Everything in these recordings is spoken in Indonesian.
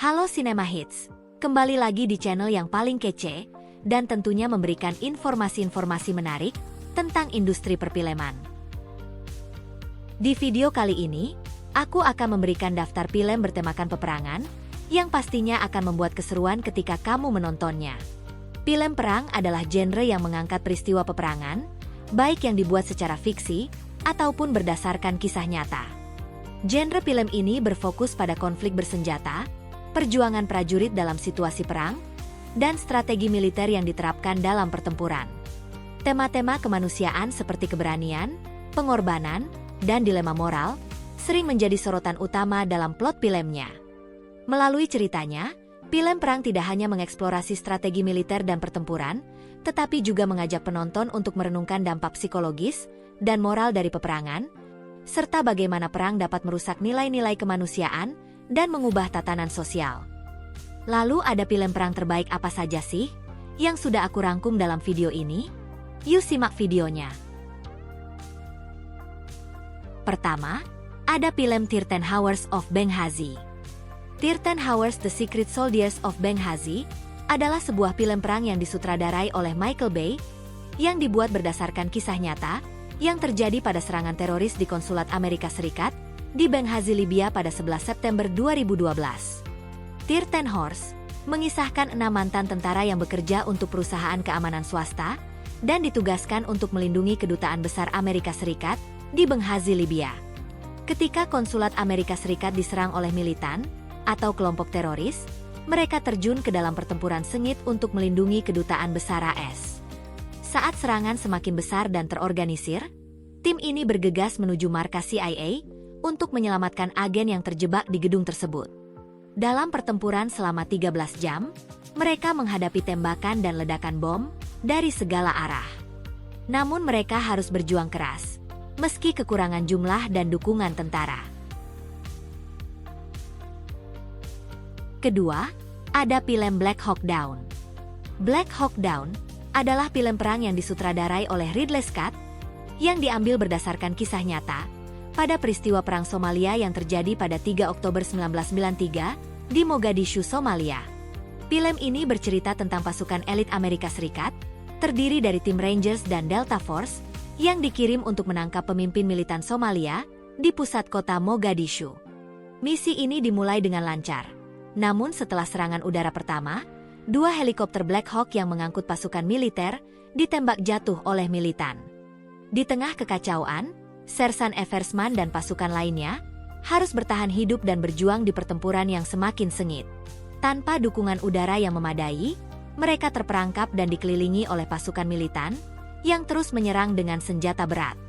Halo Cinema Hits, kembali lagi di channel yang paling kece dan tentunya memberikan informasi-informasi menarik tentang industri perfilman. Di video kali ini, aku akan memberikan daftar film bertemakan peperangan yang pastinya akan membuat keseruan ketika kamu menontonnya. Film perang adalah genre yang mengangkat peristiwa peperangan, baik yang dibuat secara fiksi ataupun berdasarkan kisah nyata. Genre film ini berfokus pada konflik bersenjata, perjuangan prajurit dalam situasi perang, dan strategi militer yang diterapkan dalam pertempuran. Tema-tema kemanusiaan seperti keberanian, pengorbanan, dan dilema moral sering menjadi sorotan utama dalam plot filmnya. Melalui ceritanya, film perang tidak hanya mengeksplorasi strategi militer dan pertempuran, tetapi juga mengajak penonton untuk merenungkan dampak psikologis dan moral dari peperangan, serta bagaimana perang dapat merusak nilai-nilai kemanusiaan dan mengubah tatanan sosial. Lalu ada film perang terbaik apa saja sih yang sudah aku rangkum dalam video ini? Yuk simak videonya. Pertama, ada film 13 Hours of Benghazi. 13 Hours The Secret Soldiers of Benghazi adalah sebuah film perang yang disutradarai oleh Michael Bay yang dibuat berdasarkan kisah nyata yang terjadi pada serangan teroris di Konsulat Amerika Serikat di Benghazi, Libya pada 11 September 2012. 13 Hours mengisahkan 6 mantan tentara yang bekerja untuk perusahaan keamanan swasta dan ditugaskan untuk melindungi kedutaan besar Amerika Serikat di Benghazi, Libya. Ketika Konsulat Amerika Serikat diserang oleh militan atau kelompok teroris, mereka terjun ke dalam pertempuran sengit untuk melindungi kedutaan besar AS. Saat serangan semakin besar dan terorganisir, tim ini bergegas menuju markas CIA untuk menyelamatkan agen yang terjebak di gedung tersebut. Dalam pertempuran selama 13 jam, mereka menghadapi tembakan dan ledakan bom dari segala arah. Namun mereka harus berjuang keras, meski kekurangan jumlah dan dukungan tentara. Kedua, ada film Black Hawk Down. Black Hawk Down adalah film perang yang disutradarai oleh Ridley Scott yang diambil berdasarkan kisah nyata pada peristiwa Perang Somalia yang terjadi pada 3 Oktober 1993 di Mogadishu, Somalia. Film ini bercerita tentang pasukan elit Amerika Serikat, terdiri dari tim Rangers dan Delta Force, yang dikirim untuk menangkap pemimpin militan Somalia di pusat kota Mogadishu. Misi ini dimulai dengan lancar. Namun setelah serangan udara pertama, 2 helikopter Black Hawk yang mengangkut pasukan militer ditembak jatuh oleh militan. Di tengah kekacauan, Sersan Eversman dan pasukan lainnya harus bertahan hidup dan berjuang di pertempuran yang semakin sengit. Tanpa dukungan udara yang memadai, mereka terperangkap dan dikelilingi oleh pasukan militan yang terus menyerang dengan senjata berat.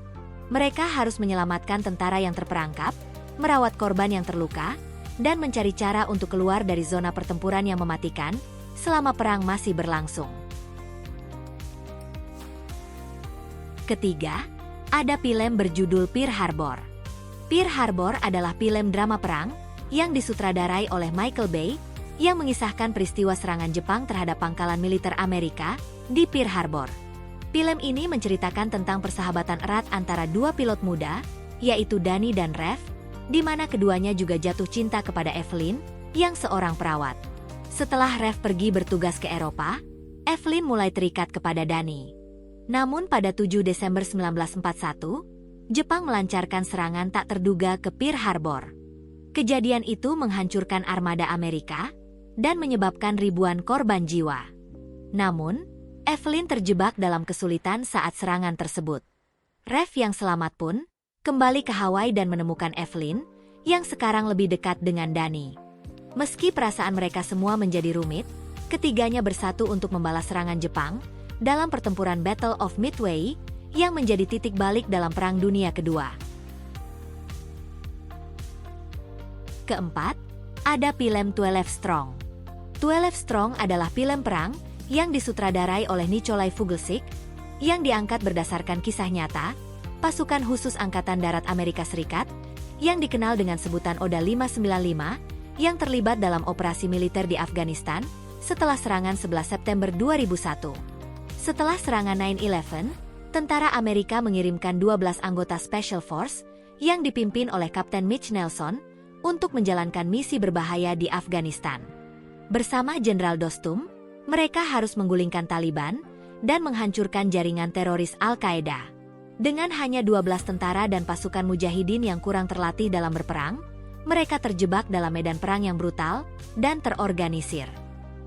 Mereka harus menyelamatkan tentara yang terperangkap, merawat korban yang terluka, dan mencari cara untuk keluar dari zona pertempuran yang mematikan selama perang masih berlangsung. Ketiga, ada film berjudul Pearl Harbor. Pearl Harbor adalah film drama perang yang disutradarai oleh Michael Bay yang mengisahkan peristiwa serangan Jepang terhadap pangkalan militer Amerika di Pearl Harbor. Film ini menceritakan tentang persahabatan erat antara 2 pilot muda, yaitu Danny dan Rev, di mana keduanya juga jatuh cinta kepada Evelyn, yang seorang perawat. Setelah Rev pergi bertugas ke Eropa, Evelyn mulai terikat kepada Danny. Namun pada 7 Desember 1941, Jepang melancarkan serangan tak terduga ke Pearl Harbor. Kejadian itu menghancurkan armada Amerika dan menyebabkan ribuan korban jiwa. Namun, Evelyn terjebak dalam kesulitan saat serangan tersebut. Rev yang selamat pun kembali ke Hawaii dan menemukan Evelyn yang sekarang lebih dekat dengan Danny. Meski perasaan mereka semua menjadi rumit, ketiganya bersatu untuk membalas serangan Jepang dalam pertempuran Battle of Midway yang menjadi titik balik dalam Perang Dunia Kedua. Keempat, ada film 12 Strong. 12 Strong adalah film perang yang disutradarai oleh Nikolai Fugelsik yang diangkat berdasarkan kisah nyata pasukan khusus Angkatan Darat Amerika Serikat yang dikenal dengan sebutan Oda 595 yang terlibat dalam operasi militer di Afghanistan setelah serangan 11 September 2001. Setelah serangan 9/11, tentara Amerika mengirimkan 12 anggota Special Force yang dipimpin oleh Kapten Mitch Nelson untuk menjalankan misi berbahaya di Afghanistan. Bersama Jenderal Dostum, mereka harus menggulingkan Taliban dan menghancurkan jaringan teroris Al-Qaeda. Dengan hanya 12 tentara dan pasukan mujahidin yang kurang terlatih dalam berperang, mereka terjebak dalam medan perang yang brutal dan terorganisir.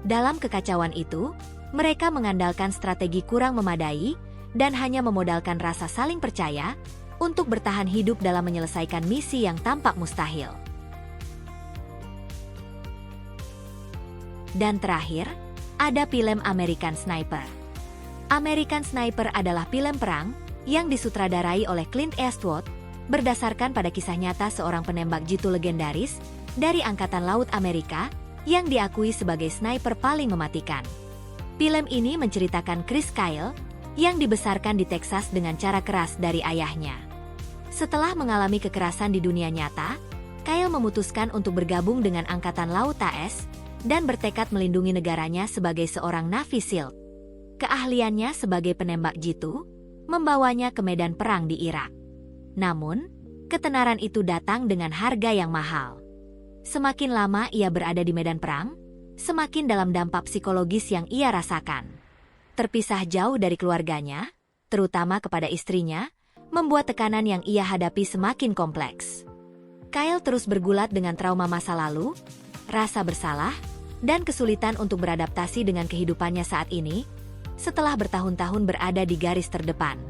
Dalam kekacauan itu, mereka mengandalkan strategi kurang memadai dan hanya memodalkan rasa saling percaya untuk bertahan hidup dalam menyelesaikan misi yang tampak mustahil. Dan terakhir, ada film American Sniper. American Sniper adalah film perang yang disutradarai oleh Clint Eastwood, berdasarkan pada kisah nyata seorang penembak jitu legendaris dari Angkatan Laut Amerika yang diakui sebagai sniper paling mematikan. Film ini menceritakan Chris Kyle yang dibesarkan di Texas dengan cara keras dari ayahnya. Setelah mengalami kekerasan di dunia nyata, Kyle memutuskan untuk bergabung dengan Angkatan Laut AS dan bertekad melindungi negaranya sebagai seorang Navy SEAL. Keahliannya sebagai penembak jitu membawanya ke medan perang di Irak. Namun, ketenaran itu datang dengan harga yang mahal. Semakin lama ia berada di medan perang, semakin dalam dampak psikologis yang ia rasakan. Terpisah jauh dari keluarganya, terutama kepada istrinya, membuat tekanan yang ia hadapi semakin kompleks. Kyle terus bergulat dengan trauma masa lalu, rasa bersalah, dan kesulitan untuk beradaptasi dengan kehidupannya saat ini, setelah bertahun-tahun berada di garis terdepan.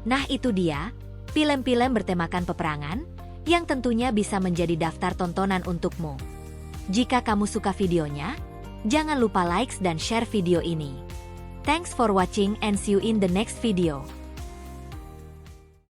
Nah itu dia, film-film bertemakan peperangan, yang tentunya bisa menjadi daftar tontonan untukmu. Jika kamu suka videonya, jangan lupa like dan share video ini. Thanks for watching and see you in the next video.